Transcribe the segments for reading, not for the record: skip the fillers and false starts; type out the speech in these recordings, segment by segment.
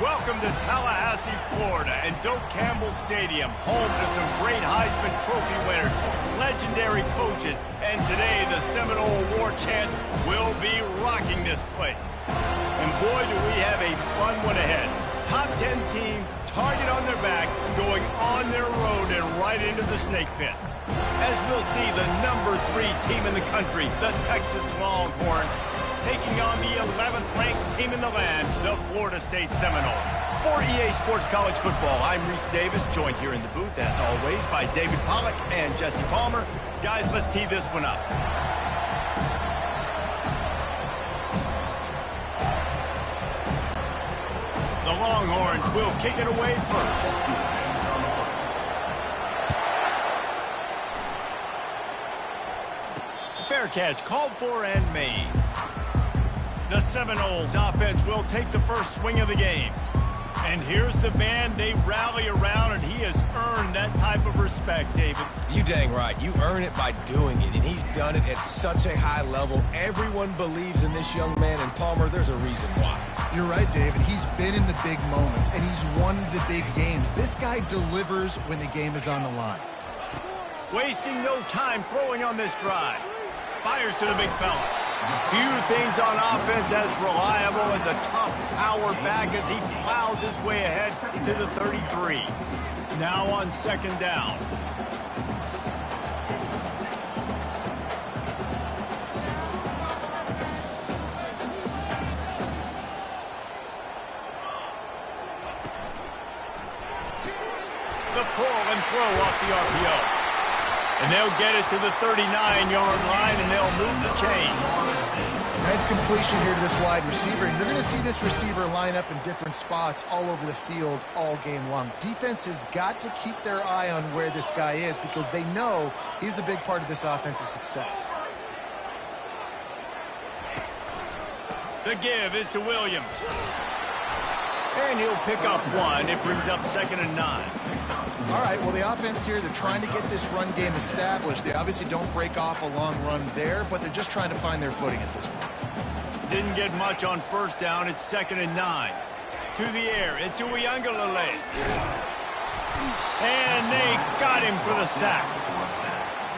Welcome to Tallahassee, Florida, and Doak Campbell Stadium, home to some great Heisman Trophy winners, legendary coaches, and today the Seminole War Chant will be rocking this place. And boy, do we have a fun one ahead. Top 10 team, target on their back, going on their road and right into the snake pit. As we'll see, the number 3 team in the country, the Texas Longhorns, taking on the 11th ranked team in the land, the Florida State Seminoles. For EA Sports College Football, I'm Reese Davis, joined here in the booth, as always, by David Pollack and Jesse Palmer. Guys, let's tee this one up. The Longhorns will kick it away first. Fair catch called for and made. The Seminoles offense will take the first swing of the game. And here's the band they rally around, and he has earned that type of respect, David. You dang right. You earn it by doing it, and he's done it at such a high level. Everyone believes in this young man, and Palmer, there's a reason why. You're right, David. He's been in the big moments, and he's won the big games. This guy delivers when the game is on the line. Wasting no time throwing on this drive. Fires to the big fella. Few things on offense as reliable as a tough power back as he plows his way ahead to the 33. Now on second down. The pull and throw off the RPO. And they'll get it to the 39-yard line, and they'll move the chain. Nice completion here to this wide receiver, and you're going to see this receiver line up in different spots all over the field all game long. Defense has got to keep their eye on where this guy is because they know he's a big part of this offense's success. The give is to Williams. And he'll pick up one. It brings up 2nd and 9. All right, well, the offense here, they're trying to get this run game established. They obviously don't break off a long run there, but they're just trying to find their footing at this point. Didn't get much on first down. It's 2nd and 9. To the air. It's Uiagalelei. And they got him for the sack.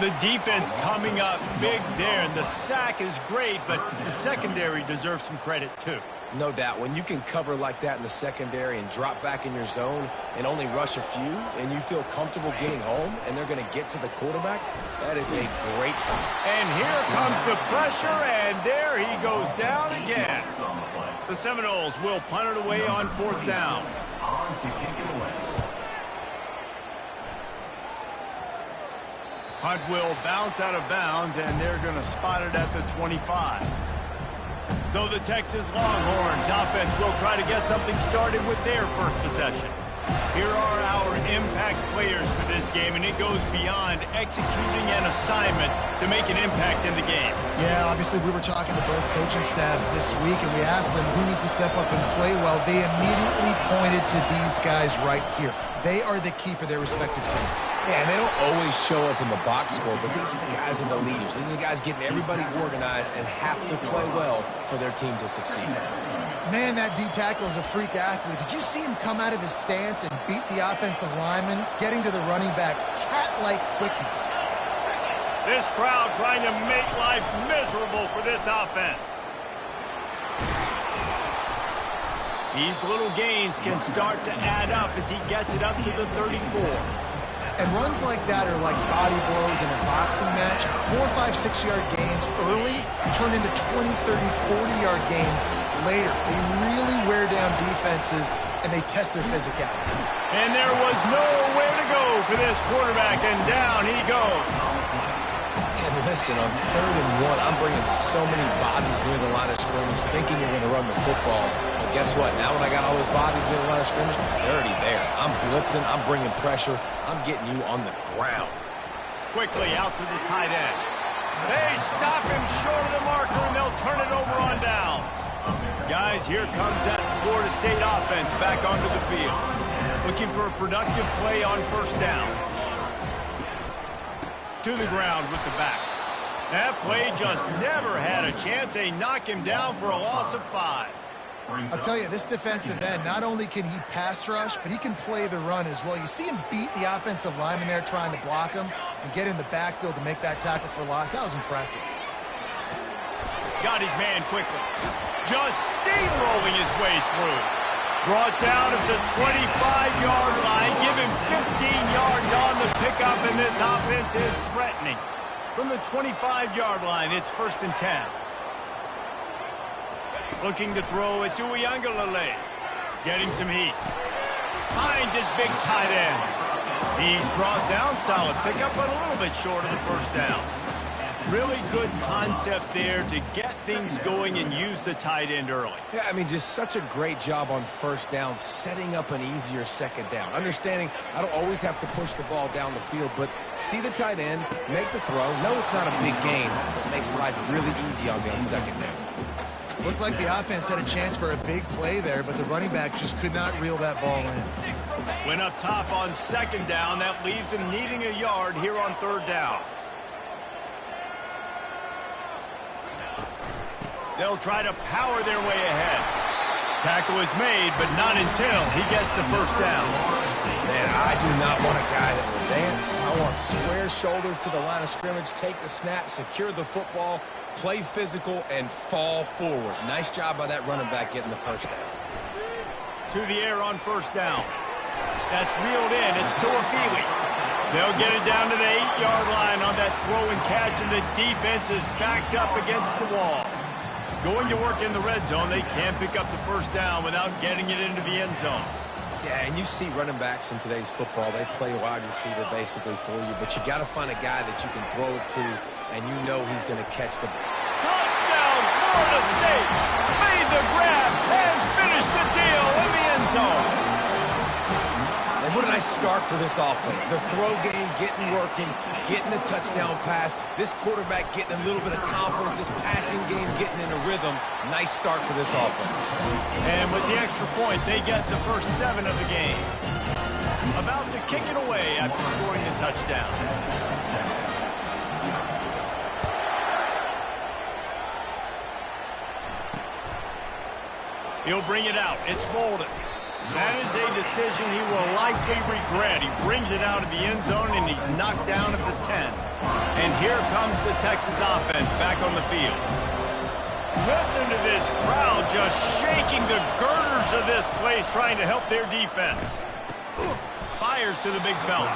The defense coming up big there, and the sack is great, but the secondary deserves some credit too. No doubt. When you can cover like that in the secondary and drop back in your zone and only rush a few, and you feel comfortable getting home, and they're going to get to the quarterback, that is a great fight. And here comes the pressure, and there he goes down again. The Seminoles will punt it away on 4th down. Punt will bounce out of bounds, and they're going to spot it at the 25. So the Texas Longhorns offense will try to get something started with their first possession. Here are our impact players for this game, and it goes beyond executing an assignment to make an impact in the game. Yeah, obviously we were talking to both coaching staffs this week, and we asked them who needs to step up and play well. They immediately pointed to these guys right here. They are the key for their respective teams. Yeah, and they don't always show up in the box score, but these are the guys and the leaders. These are the guys getting everybody organized and have to play well for their team to succeed. Man, that D-tackle is a freak athlete. Did you see him come out of his stance and beat the offensive lineman, getting to the running back? Cat-like quickness. This crowd trying to make life miserable for this offense. These little gains can start to add up as he gets it up to the 34. And runs like that are like body blows in a boxing match. 4, 5, 6-yard gains early turn into 20, 30, 40-yard gains later. They really wear down defenses, and they test their physicality. And there was nowhere to go for this quarterback, and down he goes. And listen, on 3rd and 1, I'm bringing so many bodies near the line of scrimmage thinking you're going to run the football. But guess what? Now when I got all those bodies near the line of scrimmage, they're already there. I'm blitzing. I'm bringing pressure. I'm getting you on the ground. Quickly out to the tight end. They stop him short of the marker, and they'll turn it over on downs. Guys, here comes that Florida State offense back onto the field. Looking for a productive play on first down. To the ground with the back. That play just never had a chance. They knock him down for a loss of 5. I'll tell you, this defensive end, not only can he pass rush, but he can play the run as well. You see him beat the offensive lineman there trying to block him and get in the backfield to make that tackle for loss. That was impressive. Got his man quickly. Just steamrolling his way through. Brought down at the 25-yard line. Give him 15 yards on the pickup, and this offense is threatening. From the 25-yard line, it's 1st and 10. Looking to throw it to Uiagalelei. Getting some heat. Finds his big tight end. He's brought down. Solid pickup, but a little bit short of the first down. Really good concept there to get things going and use the tight end early. Yeah, I mean, just such a great job on first down, setting up an easier second down. Understanding I don't always have to push the ball down the field, but see the tight end, make the throw. No, it's not a big gain, but it makes life really easy on me on second down. Looked like the offense had a chance for a big play there, but the running back just could not reel that ball in. Went up top on second down. That leaves him needing a yard here on third down. They'll try to power their way ahead. Tackle is made, but not until he gets the first down. Man, I do not want a guy that will dance. I want square shoulders to the line of scrimmage, take the snap, secure the football, play physical, and fall forward. Nice job by that running back getting the first down. To the air on first down. That's reeled in. It's Tuafili. They'll get it down to the 8-yard line on that throw and catch, and the defense is backed up against the wall. Going to work in the red zone. They can't pick up the first down without getting it into the end zone. Yeah, and you see running backs in today's football, they play wide receiver basically for you, but you got to find a guy that you can throw it to, and you know he's going to catch the ball. Touchdown, Florida State! Made the grab and finished the deal in the end zone. And what a nice start for this offense. The throw game getting working, getting the touchdown pass. This quarterback getting a little bit of confidence. This passing game getting in a rhythm. Nice start for this offense. And with the extra point, they get the first 7 of the game. About to kick it away after scoring the touchdown. He'll bring it out. It's Molden. That is a decision he will likely regret. He brings it out of the end zone, and he's knocked down at the 10. And here comes the Texas offense back on the field. Listen to this crowd just shaking the girders of this place, trying to help their defense. Fires to the big fella.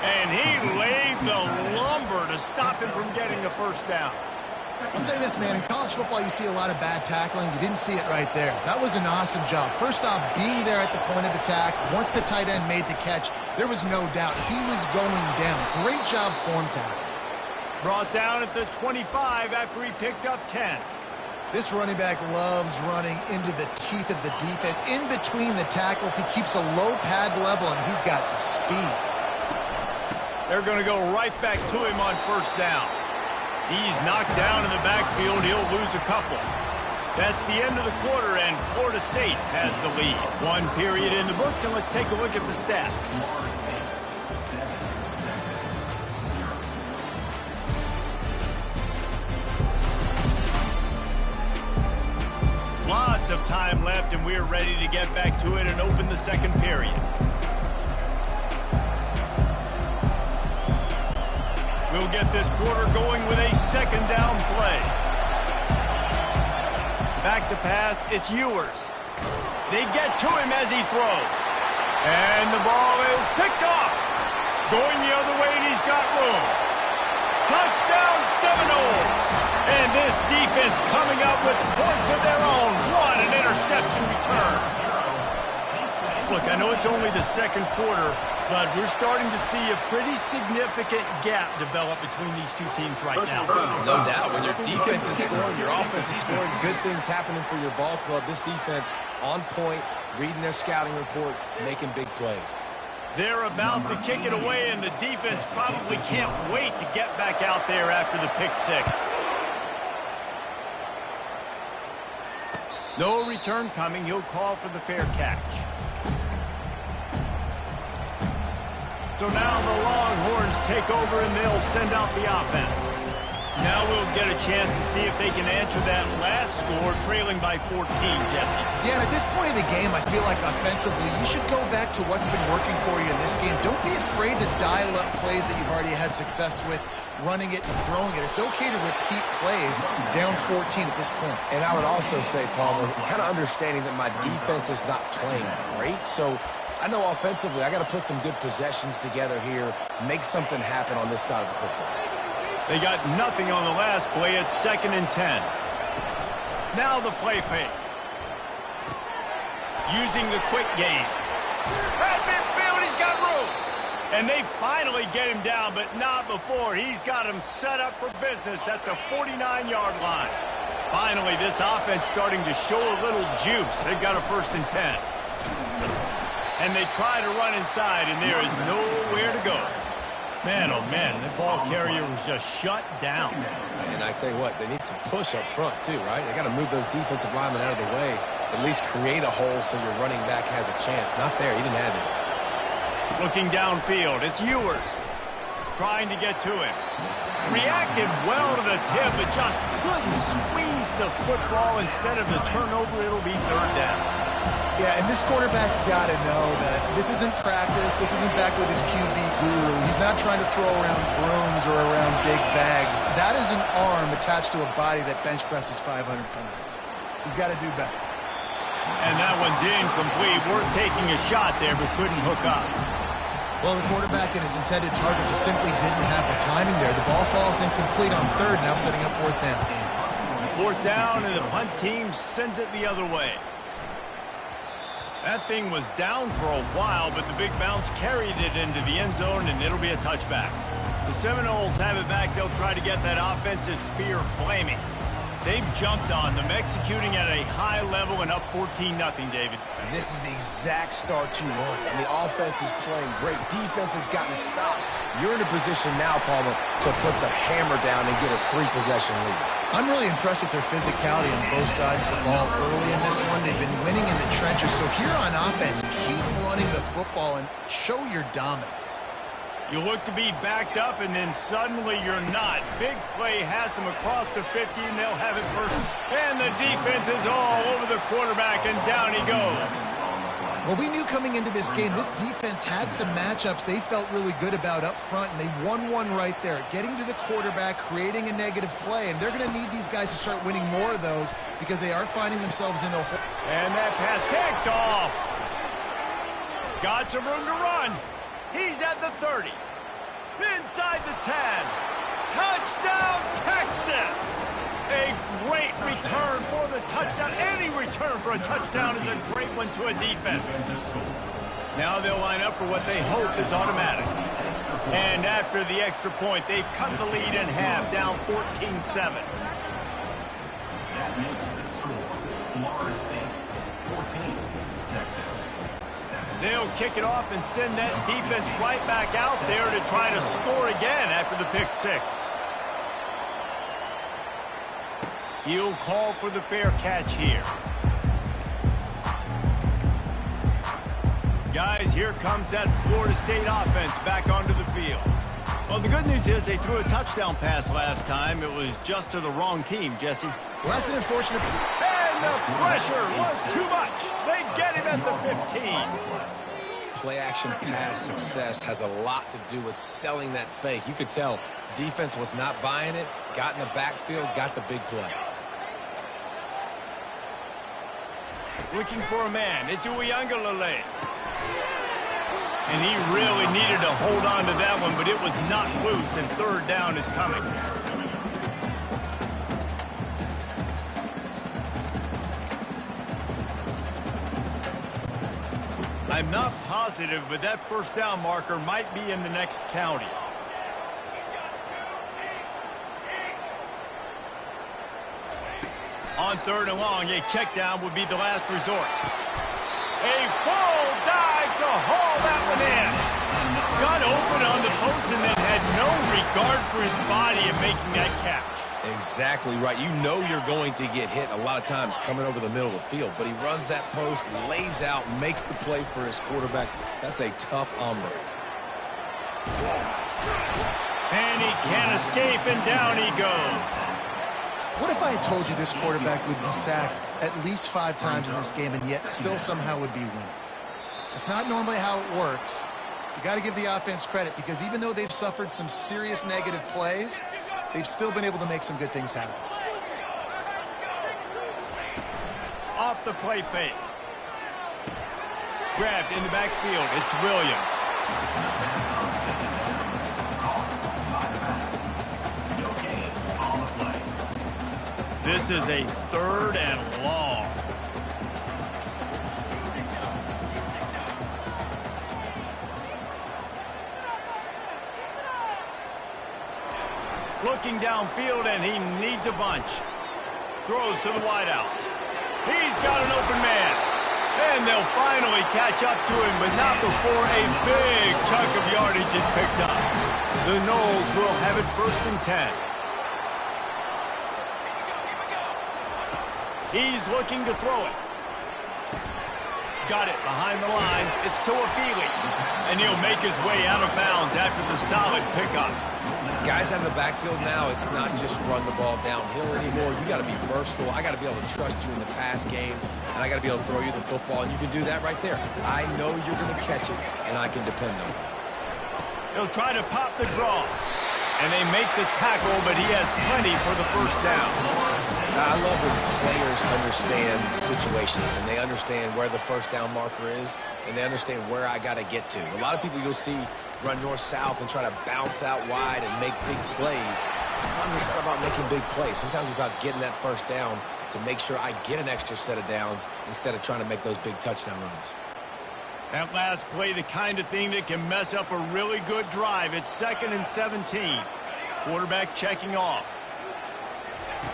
And he laid the lumber to stop him from getting the first down. I'll say this, man. In college football, you see a lot of bad tackling. You didn't see it right there. That was an awesome job. First off, being there at the point of attack. Once the tight end made the catch, there was no doubt he was going down. Great job form tackle. Brought down at the 25 after he picked up 10. This running back loves running into the teeth of the defense. In between the tackles, he keeps a low pad level, and he's got some speed. They're going to go right back to him on first down. He's knocked down in the backfield. He'll lose a couple. That's the end of the quarter, and Florida State has the lead. 1 period in the books, and let's take a look at the stats. Lots of time left, and we're ready to get back to it and open the second period. We'll get this quarter going with a second down play. Back to pass, it's Ewers. They get to him as he throws. And the ball is picked off. Going the other way, and he's got room. Touchdown Seminoles. And this defense coming up with points of their own. What an interception return. Look, I know it's only the second quarter, but we're starting to see a pretty significant gap develop between these two teams right now. No doubt. When your defense is scoring, your offense is scoring, good things happening for your ball club. This defense on point, reading their scouting report, making big plays. They're about to kick it away, and the defense probably can't wait to get back out there after the pick six. No return coming. He'll call for the fair catch. So now the Longhorns take over, and they'll send out the offense. Now we'll get a chance to see if they can answer that last score, trailing by 14, Jesse. Yeah, and at this point in the game, I feel like offensively, you should go back to what's been working for you in this game. Don't be afraid to dial up plays that you've already had success with, running it and throwing it. It's okay to repeat plays down 14 at this point. And I would also say, Palmer, kind of understanding that my defense is not playing great, so I know offensively I got to put some good possessions together here, make something happen on this side of the football. They got nothing on the last play. It's 2nd and 10. Now the play fake. Using the quick game. At midfield, he's got room. And they finally get him down, but not before. He's got him set up for business at the 49-yard line. Finally, this offense starting to show a little juice. They've got a 1st and 10. And they try to run inside, and there is nowhere to go. Man, oh man, the ball carrier was just shut down. And I tell you what, they need some push up front too, right? They got to move those defensive linemen out of the way, at least create a hole so your running back has a chance. Not there, he didn't have it. Looking downfield, it's Ewers trying to get to him. Reacted well to the tip, but just couldn't squeeze the football. Instead of the turnover, it'll be 3rd down. Yeah, and this quarterback's got to know that this isn't practice. This isn't back with his QB guru. He's not trying to throw around brooms or around big bags. That is an arm attached to a body that bench presses 500 pounds. He's got to do better. And that one's incomplete. Worth taking a shot there, but couldn't hook up. Well, the quarterback and his intended target just simply didn't have the timing there. The ball falls incomplete on 3rd, now setting up 4th down. 4th down, and the punt team sends it the other way. That thing was down for a while, but the big bounce carried it into the end zone, and it'll be a touchback. The Seminoles have it back. They'll try to get that offensive spear flaming. They've jumped on them, executing at a high level and up 14-0, David. This is the exact start you want. And the offense is playing great. Defense has gotten stops. You're in a position now, Palmer, to put the hammer down and get a 3-possession lead. I'm really impressed with their physicality on both sides of the ball early in this one. They've been winning in the trenches. So here on offense, keep running the football and show your dominance. You look to be backed up, and then suddenly you're not. Big play has them across the 50, and they'll have it first. And the defense is all over the quarterback, and down he goes. Well, we knew coming into this game, this defense had some matchups they felt really good about up front, and they won one right there. Getting to the quarterback, creating a negative play, and they're going to need these guys to start winning more of those because they are finding themselves in a hole. And that pass picked off. Got some room to run. He's at the 30. Inside the 10. Touchdown, Texas! A great return for the touchdown. Any return for a touchdown is a great one to a defense. Now they'll line up for what they hope is automatic. And after the extra point, they've cut the lead in half, down 14-7. That makes the score Florida State 14, Texas 7. They'll kick it off and send that defense right back out there to try to score again after the pick 6. He'll call for the fair catch here. Guys, here comes that Florida State offense back onto the field. Well, the good news is they threw a touchdown pass last time. It was just to the wrong team, Jesse. Well, that's an unfortunate... And the pressure was too much. They get him at the 15. Play-action pass success has a lot to do with selling that fake. You could tell defense was not buying it, got in the backfield, got the big play. Looking for a man. It's Uiagalelei. And he really needed to hold on to that one, but it was knocked loose, and 3rd down is coming. I'm not positive, but that 1st down marker might be in the next county. On 3rd and long, a check down would be the last resort. A full dive to haul that one in. Got open on the post and then had no regard for his body in making that catch. Exactly right. You know you're going to get hit a lot of times coming over the middle of the field, but he runs that post, lays out, makes the play for his quarterback. That's a tough hombre. And he can't escape, and down he goes. What if I had told you this quarterback would be sacked at least 5 times in this game and yet still somehow would be winning? It's not normally how it works. You got to give the offense credit because even though they've suffered some serious negative plays, they've still been able to make some good things happen. Off the play fake. Grabbed in the backfield. It's Williams. This is a 3rd and long. Looking downfield, and he needs a bunch. Throws to the wideout. He's got an open man. And they'll finally catch up to him, but not before a big chunk of yardage is picked up. The Noles will have it 1st and 10. He's looking to throw it. Got it behind the line. It's Toafili. And he'll make his way out of bounds after the solid pickup. Guys out of the backfield now, it's not just run the ball downhill anymore. You got to be versatile. I got to be able to trust you in the pass game, and I got to be able to throw you the football, and you can do that right there. I know you're going to catch it, and I can depend on it. He'll try to pop the draw, and they make the tackle, but he has plenty for the 1st down. I love when players understand situations, and they understand where the 1st down marker is, and they understand where I got to get to. A lot of people you'll see run north-south and try to bounce out wide and make big plays. Sometimes it's not about making big plays. Sometimes it's about getting that 1st down to make sure I get an extra set of downs instead of trying to make those big touchdown runs. That last play, the kind of thing that can mess up a really good drive. It's 2nd and 17. Quarterback checking off.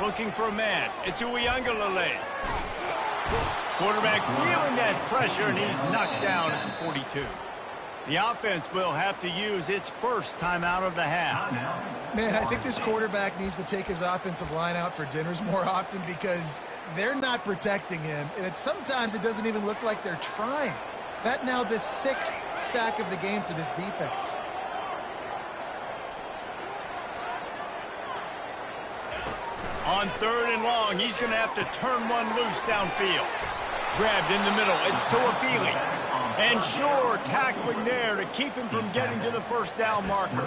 Looking for a man. It's Uiagalelei. Quarterback feeling that pressure, and he's knocked down at the 42. The offense will have to use its 1st timeout of the half. Man, I think this quarterback needs to take his offensive line out for dinners more often because they're not protecting him, and sometimes it doesn't even look like they're trying. That now the 6th sack of the game for this defense. On 3rd and long, he's going to have to turn one loose downfield. Grabbed in the middle. It's Toafili. And sure, tackling there to keep him from getting to the 1st down marker.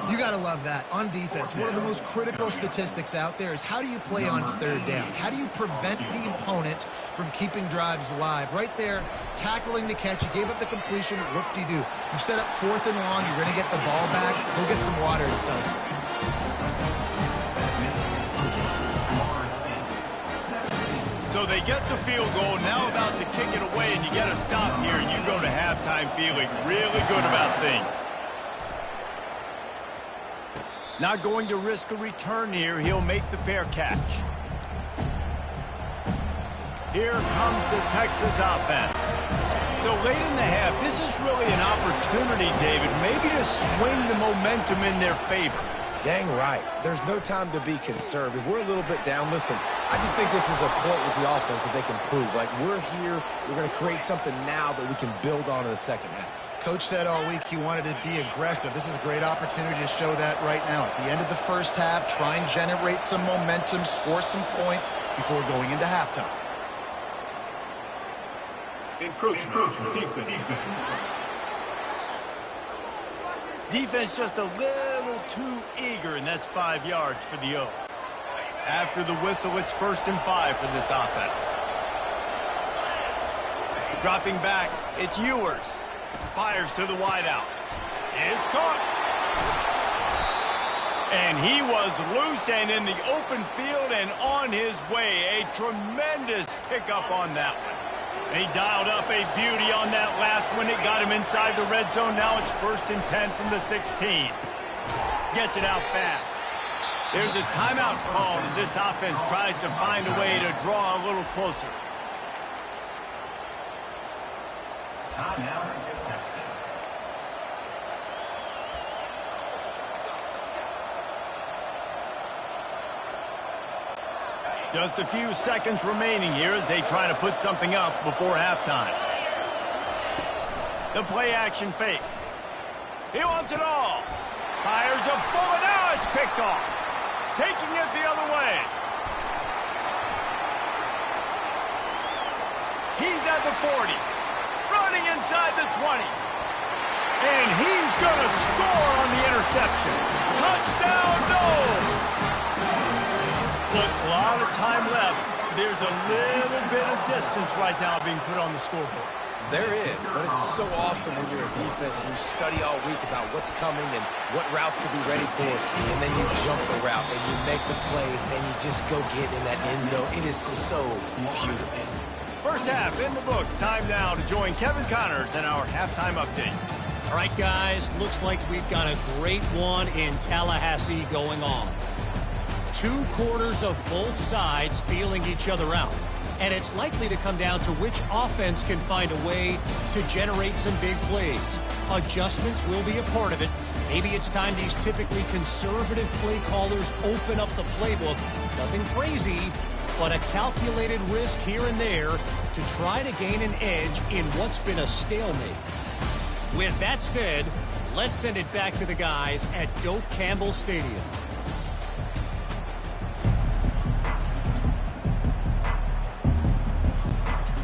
You got to love that. On defense, one of the most critical statistics out there is how do you play on 3rd down? How do you prevent the opponent from keeping drives alive? Right there, tackling the catch. You gave up the completion. Whoop-de-doo. You set up 4th and long. You're going to get the ball back. Go get some water and settle. So they get the field goal, now about to kick it away, and you get a stop here, and you go to halftime feeling really good about things. Not going to risk a return here. He'll make the fair catch. Here comes the Texas offense. So late in the half, this is really an opportunity, David, maybe to swing the momentum in their favor. Dang right. There's no time to be conservative. We're a little bit down. Listen, I just think this is a point with the offense that they can prove. Like, we're here. We're going to create something now that we can build on in the 2nd half. Coach said all week he wanted to be aggressive. This is a great opportunity to show that right now. At the end of the 1st half, try and generate some momentum, score some points before going into halftime. Encroachment, defense. Defense just a little too eager, and that's 5 yards for the O. After the whistle, it's 1st and 5 for this offense. Dropping back, it's Ewers. Fires to the wideout. It's caught. And he was loose and in the open field and on his way. A tremendous pickup on that one. He dialed up a beauty on that last one. It got him inside the red zone. Now it's 1st and 10 from the 16. Gets it out fast. There's a timeout called as this offense tries to find a way to draw a little closer. Timeout for Texas. Just a few seconds remaining here as they try to put something up before halftime. The play action fake. He wants it all. Fires a bullet. Now it's picked off. Taking it the other way. He's at the 40. Running inside the 20. And he's going to score on the interception. Touchdown, Noles! Look, a lot of time left. There's a little bit of distance right now being put on the scoreboard. There is, but it's so awesome when you're a defense and you study all week about what's coming and what routes to be ready for, and then you jump the route and you make the plays and you just go get in that end zone. It is so beautiful. First half in the books. Time now to join Kevin Connors in our halftime update. All right, guys, looks like we've got a great one in Tallahassee going on. 2 quarters of both sides feeling each other out. And it's likely to come down to which offense can find a way to generate some big plays. Adjustments will be a part of it. Maybe it's time these typically conservative play callers open up the playbook. Nothing crazy, but a calculated risk here and there to try to gain an edge in what's been a stalemate. With that said, let's send it back to the guys at Doak Campbell Stadium.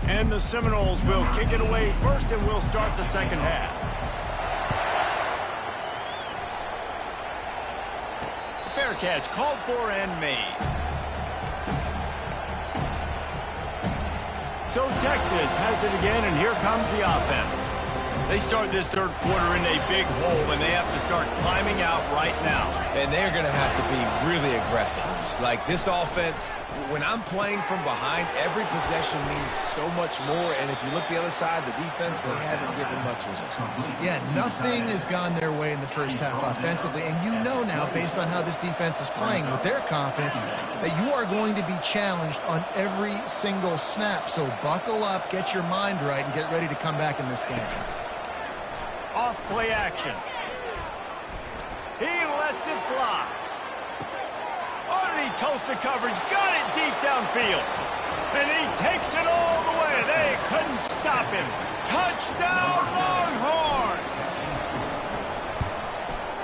And the Seminoles will kick it away first, and we'll start the second half. Fair catch called for and made. So Texas has it again, and here comes the offense. They start this third quarter in a big hole, and they have to start climbing out right now. And they're going to have to be really aggressive. It's like this offense, when I'm playing from behind, every possession means so much more. And if you look the other side, the defense, they haven't given much resistance. Yeah, nothing has gone their way in the first half offensively. And you know now, based on how this defense is playing with their confidence, that you are going to be challenged on every single snap. So buckle up, get your mind right, and get ready to come back in this game. Off play action. He lets it fly. Underneath toasted coverage, got it deep downfield. And he takes it all the way. They couldn't stop him. Touchdown, Longhorn!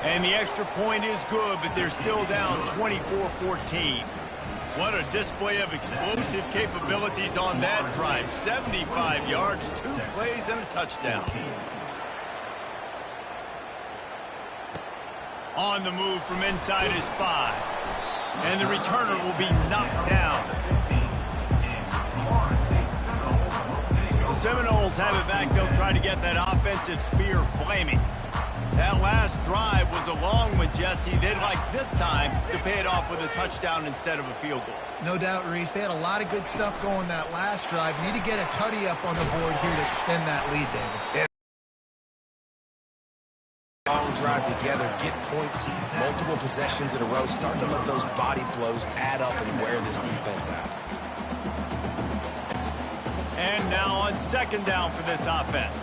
And the extra point is good, but they're still down 24-14. What a display of explosive capabilities on that drive. 75 yards, 2 plays, and a touchdown. On the move from inside his 5. And the returner will be knocked down. The Seminoles have it back. They'll try to get that offensive spear flaming. That last drive was a long one, Jesse. They'd like this time to pay it off with a touchdown instead of a field goal. No doubt, Reese. They had a lot of good stuff going that last drive. Need to get a tutty up on the board here to extend that lead, David. Long drive together, get points, multiple possessions in a row, start to let those body blows add up and wear this defense out. And now on second down for this offense.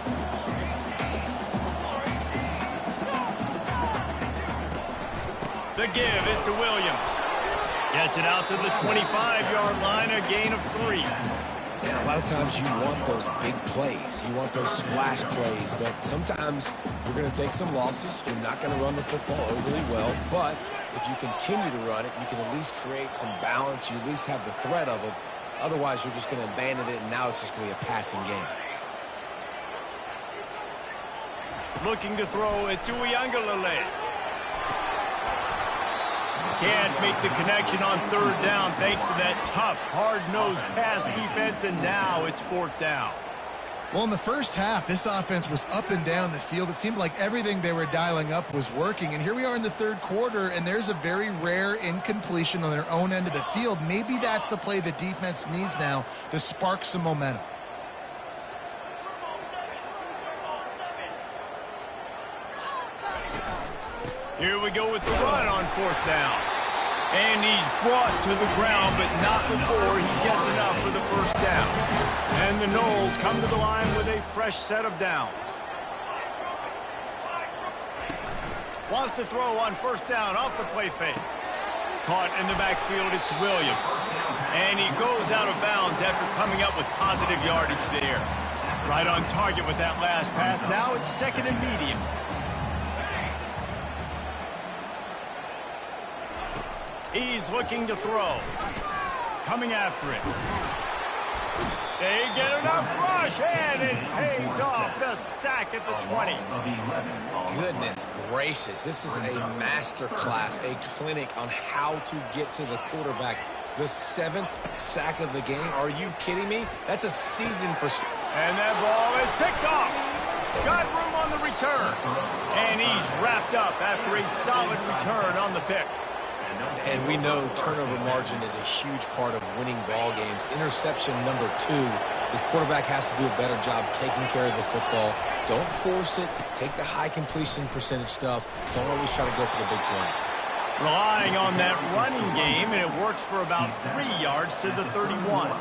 The give is to Williams. Gets it out to the 25-yard line, a gain of 3. And a lot of times you want those big plays. You want those splash plays. But sometimes you're going to take some losses. You're not going to run the football overly well. But if you continue to run it, you can at least create some balance. You at least have the threat of it. Otherwise, you're just going to abandon it, and now it's just going to be a passing game. Looking to throw it to Uiagalelei. Can't make the connection on third down thanks to that tough, hard-nosed pass defense, and now it's fourth down. Well, in the first half, this offense was up and down the field. It seemed like everything they were dialing up was working. And here we are in the third quarter, and there's a very rare incompletion on their own end of the field. Maybe that's the play the defense needs now to spark some momentum. Here we go with the run on fourth down. And he's brought to the ground, but not before he gets enough for the first down. And the Noles come to the line with a fresh set of downs. Wants to throw on first down off the play fake. Caught in the backfield, it's Williams. And he goes out of bounds after coming up with positive yardage there. Right on target with that last pass. Now it's second and medium. He's looking to throw. Coming after it. They get enough rush, and it pays off. The sack at the 20. Goodness gracious. This is a master class, a clinic on how to get to the quarterback. The 7th sack of the game. Are you kidding me? That's a season for... And that ball is picked off. Got room on the return. And he's wrapped up after a solid return on the pick. And we know turnover margin is a huge part of winning ball games. Interception number 2. His quarterback has to do a better job taking care of the football. Don't force it. Take the high completion percentage stuff. Don't always try to go for the big play. Relying on that running game, and it works for about 3 yards to the 31.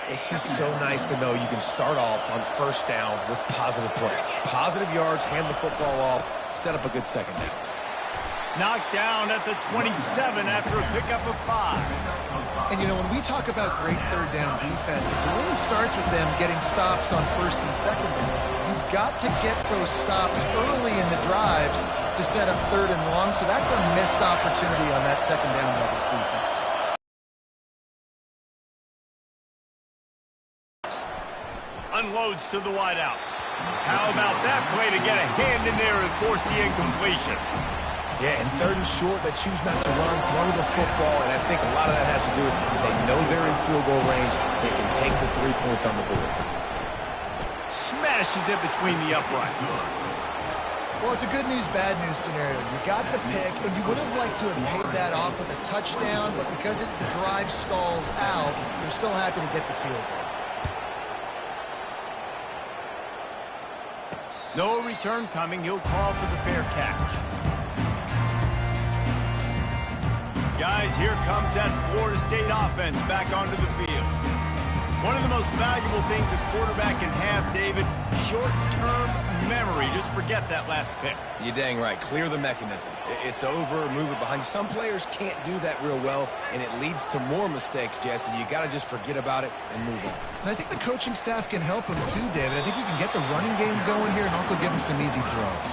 It's just so nice to know you can start off on first down with positive plays. Positive yards, hand the football off, set up a good second down. Knocked down at the 27 after a pickup of 5. And, you know, when we talk about great third down defenses, it really starts with them getting stops on first and second down. You've got to get those stops early in the drives to set up third and long, so that's a missed opportunity on that second down by this defense. Unloads to the wideout. How about that play to get a hand in there and force the incompletion? Yeah, and third and short, they choose not to run, throw the football, and I think a lot of that has to do with they know they're in field goal range. They can take the 3 points on the board. Smashes it between the uprights. Well, it's a good news, bad news scenario. You got the pick, and you would have liked to have paid that off with a touchdown, but because the drive stalls out, you're still happy to get the field goal. No return coming. He'll call for the fair catch. Guys, here comes that Florida State offense back onto the field. One of the most valuable things a quarterback can have, David, short-term memory. Just forget that last pick. You're dang right. Clear the mechanism. It's over, move it behind you. Some players can't do that real well, and it leads to more mistakes, Jesse. You got to just forget about it and move on. And I think the coaching staff can help him too, David. I think you can get the running game going here and also give him some easy throws.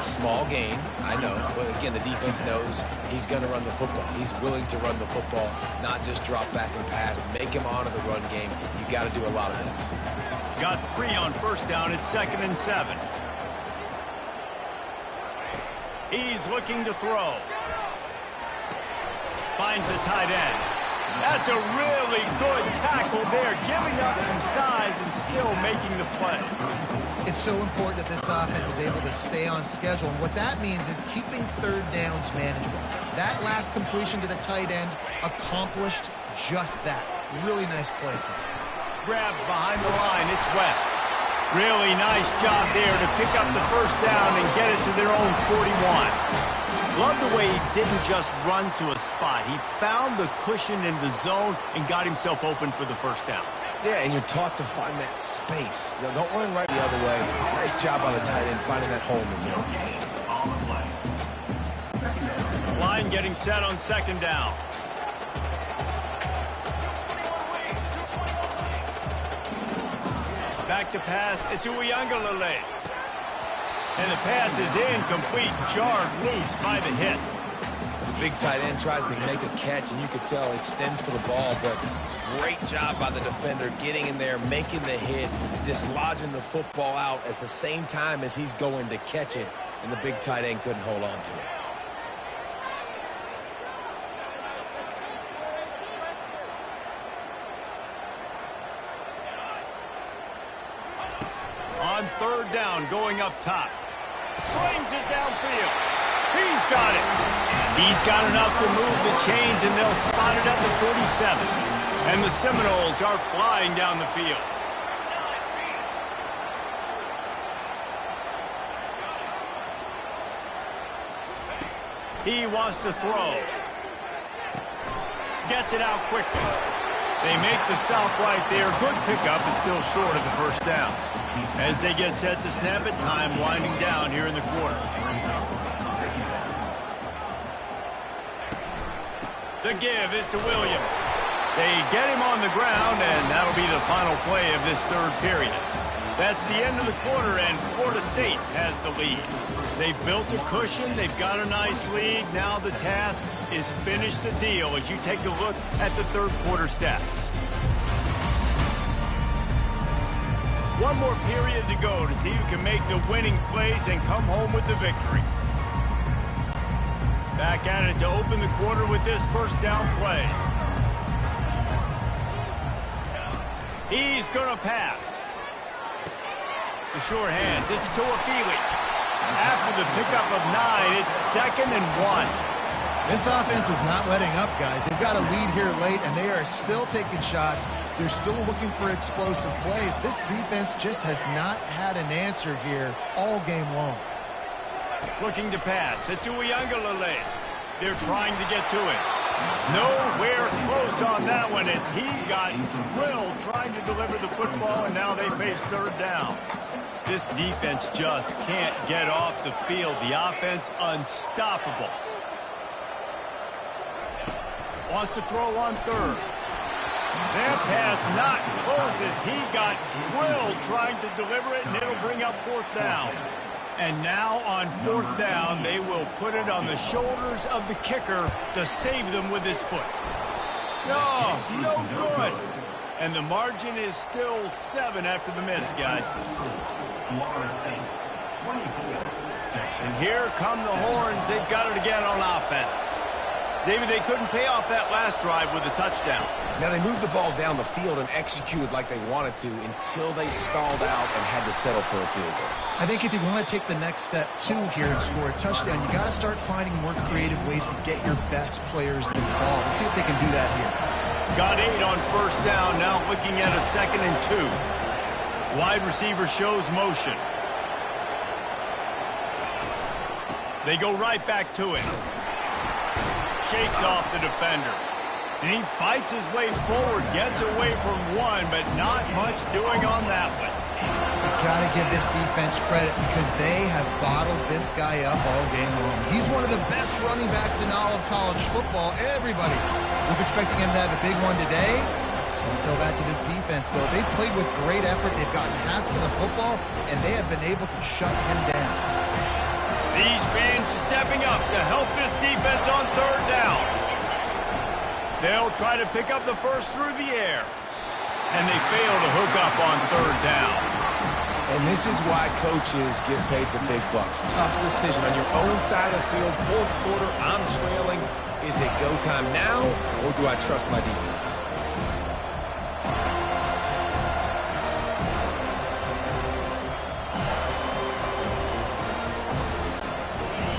Small gain, I know. But again, the defense knows he's going to run the football. He's willing to run the football, not just drop back and pass. Make him honor the run game. You got to do a lot of this. Got 3 on first down at 2nd and 7. He's looking to throw. Finds the tight end. That's a really good tackle there, giving up some size and still making the play. It's so important that this offense is able to stay on schedule, and what that means is keeping third downs manageable. That last completion to the tight end accomplished just that. Really nice play. Grabbed behind the line, it's West. Really nice job there to pick up the first down and get it to their own 41. Love the way he didn't just run to a spot. He found the cushion in the zone and got himself open for the first down. Yeah, and you're taught to find that space. Don't run right the other way. Nice job by the tight end finding that hole in the zone. Line getting set on 2nd down. Back to pass. It's Uiagalelei. And the pass is incomplete, jarred loose by the hit. The big tight end tries to make a catch, and you could tell extends for the ball, but great job by the defender getting in there, making the hit, dislodging the football out at the same time as he's going to catch it, and the big tight end couldn't hold on to it. On 3rd down, going up top. Slings it downfield. He's got it. He's got enough to move the chains, and they'll spot it at the 47. And the Seminoles are flying down the field. He wants to throw. Gets it out quickly. They make the stop right there. Good pickup, but still short of the first down. As they get set to snap it, time winding down here in the quarter. The give is to Williams. They get him on the ground, and that'll be the final play of this 3rd period. That's the end of the quarter, and Florida State has the lead. They've built a cushion. They've got a nice lead. Now the task is finish the deal as you take a look at the third quarter stats. One more period to go to see who can make the winning plays and come home with the victory. Back at it to open the quarter with this first down play. He's going to pass. The short hands. It's Tuafili. After the pickup of 9, it's 2nd and 1. This offense is not letting up, guys. They've got a lead here late, and they are still taking shots. They're still looking for explosive plays. This defense just has not had an answer here all game long. Looking to pass. It's Uiagalelei. They're trying to get to it. Nowhere close on that one as he got drilled trying to deliver the football, and now they face third down. This defense just can't get off the field. The offense unstoppable. Wants to throw on third. That pass not close as he got drilled trying to deliver it, and it'll bring up fourth down. And now on fourth down, they will put it on the shoulders of the kicker to save them with his foot. No good. And the margin is still 7 after the miss, guys. And here come the horns. They've got it again on offense. David, they couldn't pay off that last drive with a touchdown. Now, they moved the ball down the field and executed like they wanted to until they stalled out and had to settle for a field goal. I think if you want to take the next step, too, here and score a touchdown, you got to start finding more creative ways to get your best players the ball. Let's see if they can do that here. Got 8 on first down, now looking at a 2nd and 2. Wide receiver shows motion. They go right back to it. Shakes off the defender. And he fights his way forward, gets away from one, but not much doing on that one. You've got to give this defense credit because they have bottled this guy up all game long. He's one of the best running backs in all of college football. Everybody was expecting him to have a big one today. Don't tell that to this defense, though. They've played with great effort. They've gotten hats to the football, and they have been able to shut him down. These fans stepping up to help this defense on third down. They'll try to pick up the first through the air. And they fail to hook up on third down. And this is why coaches get paid the big bucks. Tough decision on your own side of the field. Fourth quarter, I'm trailing. Is it go time now, or do I trust my defense?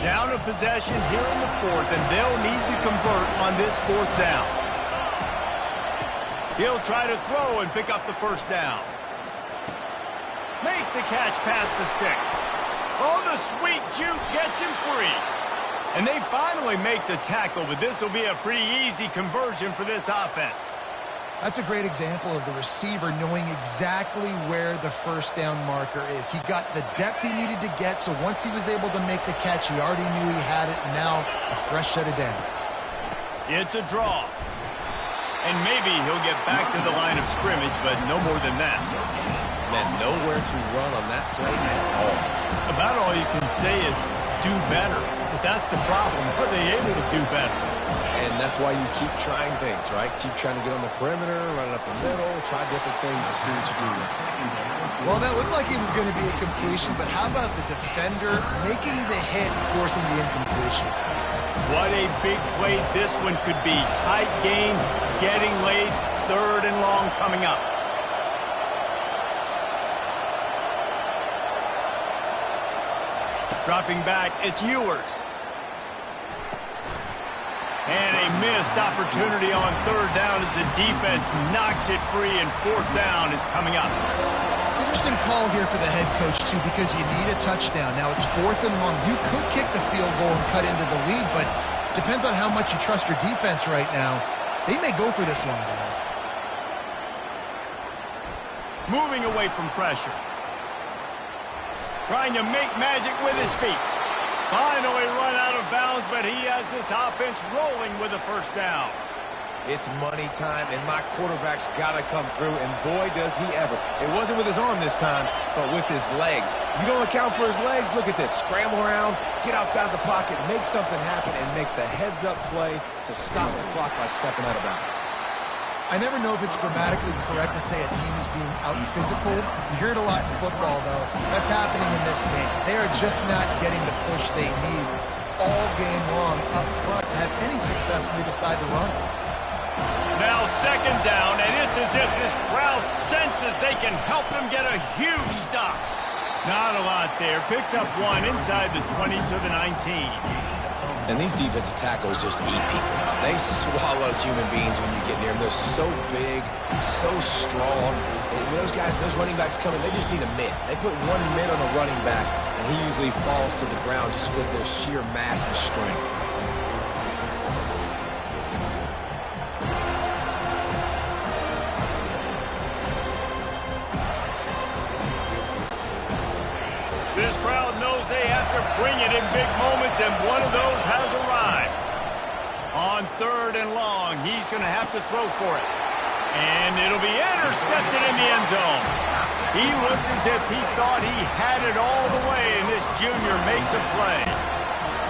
Down a possession here in the fourth, and they'll need to convert on this fourth down. He'll try to throw and pick up the first down. Makes the catch past the sticks. Oh, the sweet juke gets him free. And they finally make the tackle, but this will be a pretty easy conversion for this offense. That's a great example of the receiver knowing exactly where the first down marker is. He got the depth he needed to get, so once he was able to make the catch, he already knew he had it, and now a fresh set of downs. It's a draw. And maybe he'll get back to the line of scrimmage, but no more than that. Man, nowhere to run on that play at all. About all you can say is do better. But that's the problem. Are they able to do better? And that's why you keep trying things, right? Keep trying to get on the perimeter, run it up the middle, try different things to see what you do. Well, that looked like it was going to be a completion, but how about the defender making the hit, forcing the incompletion? What a big play this one could be. Tight game, getting late, third and long coming up. Dropping back, it's Ewers. And a missed opportunity on third down as the defense knocks it free, and fourth down is coming up. Interesting call here for the head coach, too, because you need a touchdown. Now it's fourth and long. You could kick the field goal and cut into the lead, but depends on how much you trust your defense right now. They may go for this one, guys. Moving away from pressure. Trying to make magic with his feet. Finally run out of bounds, but he has this offense rolling with a first down. It's money time, and my quarterback's got to come through, and boy, does he ever. It wasn't with his arm this time, but with his legs. You don't account for his legs? Look at this. Scramble around, get outside the pocket, make something happen, and make the heads-up play to stop the clock by stepping out of bounds. I never know if it's grammatically correct to say a team is being out-physicaled. You hear it a lot in football, though. That's happening in this game. They are just not getting the push they need all game long up front to have any success when they decide to run. Now second down, and it's as if this crowd senses they can help them get a huge stop. Not a lot there. Picks up one inside the 20 to the 19. And these defensive tackles just eat people. They swallow human beings when you get near them. They're so big, so strong. And those guys, those running backs coming, they just need a mid. They put 1 mid on a running back, and he usually falls to the ground just because of their sheer mass and strength. This crowd knows they have to bring it in big moments, and one of those has arrived. On 3rd and long, he's going to have to throw for it. And it'll be intercepted in the end zone. He looked as if he thought he had it all the way, and this junior makes a play.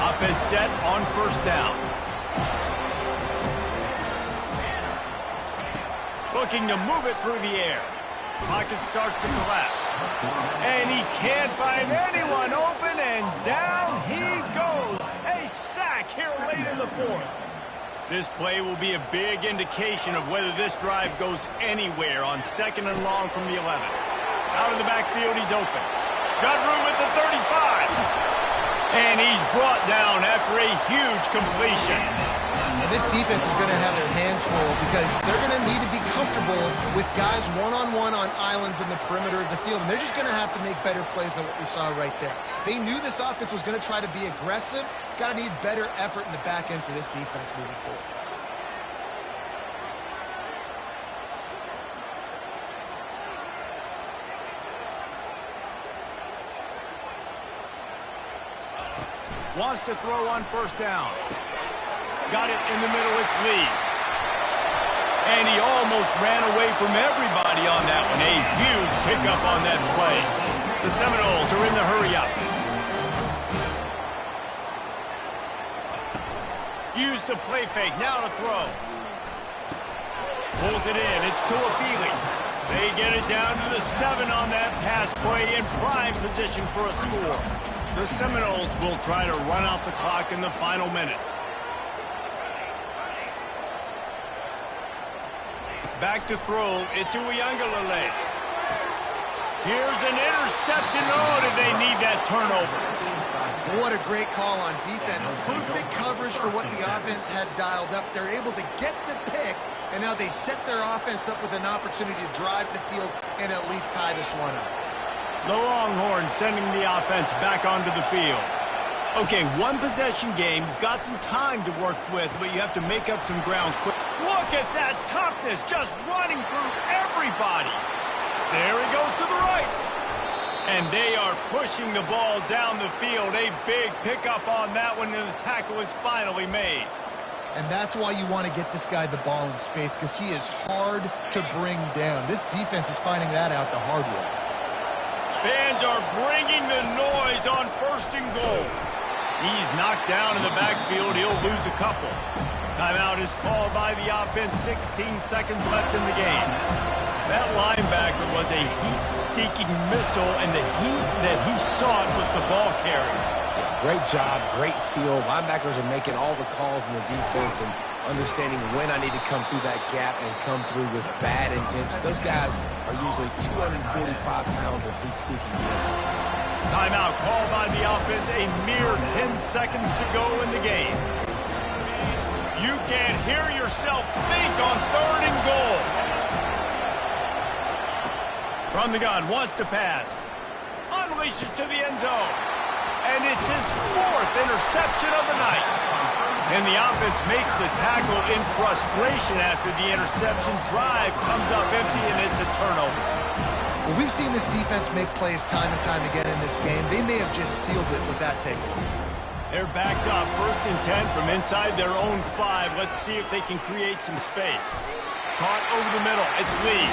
Offense set on 1st down. Looking to move it through the air. Pocket starts to collapse. And he can't find anyone open, and down he goes. A sack here late in the 4th. This play will be a big indication of whether this drive goes anywhere on 2nd and long from the 11. Out of the backfield, he's open. Got room at the 35. And he's brought down after a huge completion. And this defense is going to have their hands full because they're going to need to be comfortable with guys one-on-one on islands in the perimeter of the field. And they're just going to have to make better plays than what we saw right there. They knew this offense was going to try to be aggressive. Got to need better effort in the back end for this defense moving forward. Wants to throw on 1st down. Got it in the middle, it's Lee. And he almost ran away from everybody on that one. A huge pickup on that play. The Seminoles are in the hurry-up. Use the play fake, now to throw. Pulls it in, it's Tuafili. They get it down to the 7 on that pass play in prime position for a score. The Seminoles will try to run out the clock in the final minute. Back to throw, it's Uiagalelei. Here's an interception. Oh, did they need that turnover? What a great call on defense. Perfect coverage for what the offense had dialed up. They're able to get the pick, and now they set their offense up with an opportunity to drive the field and at least tie this one up. The Longhorns sending the offense back onto the field. Okay, 1 possession game. You've got some time to work with, but you have to make up some ground quick. Look at that toughness, just running through everybody. There he goes to the right. And they are pushing the ball down the field. A big pickup on that one, and the tackle is finally made. And that's why you want to get this guy the ball in space, because he is hard to bring down. This defense is finding that out the hard way. Fans are bringing the noise on 1st and goal. He's knocked down in the backfield. He'll lose a couple. Timeout is called by the offense. 16 seconds left in the game. That linebacker was a heat-seeking missile, and the heat that he sought was the ball carrier. Yeah, great job, great feel. Linebackers are making all the calls in the defense and understanding when I need to come through that gap and come through with bad intention. Those guys are usually 245 pounds of heat-seeking missile. Timeout called by the offense. A mere 10 seconds to go in the game. You can't hear yourself think on 3rd and goal. From the gun, wants to pass. Unleashes to the end zone. And it's his 4th interception of the night. And the offense makes the tackle in frustration after the interception. Drive comes up empty, and it's a turnover. Well, we've seen this defense make plays time and time again in this game. They may have just sealed it with that takeaway. They're backed up, 1st and 10 from inside their own 5. Let's see if they can create some space. Caught over the middle. It's Lee.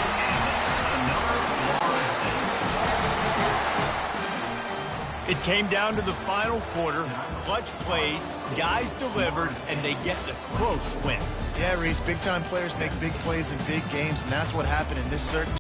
It came down to the final quarter. Clutch plays, guys delivered, and they get the close win. Yeah, Reese, big-time players make big plays in big games, and that's what happened in this circumstance.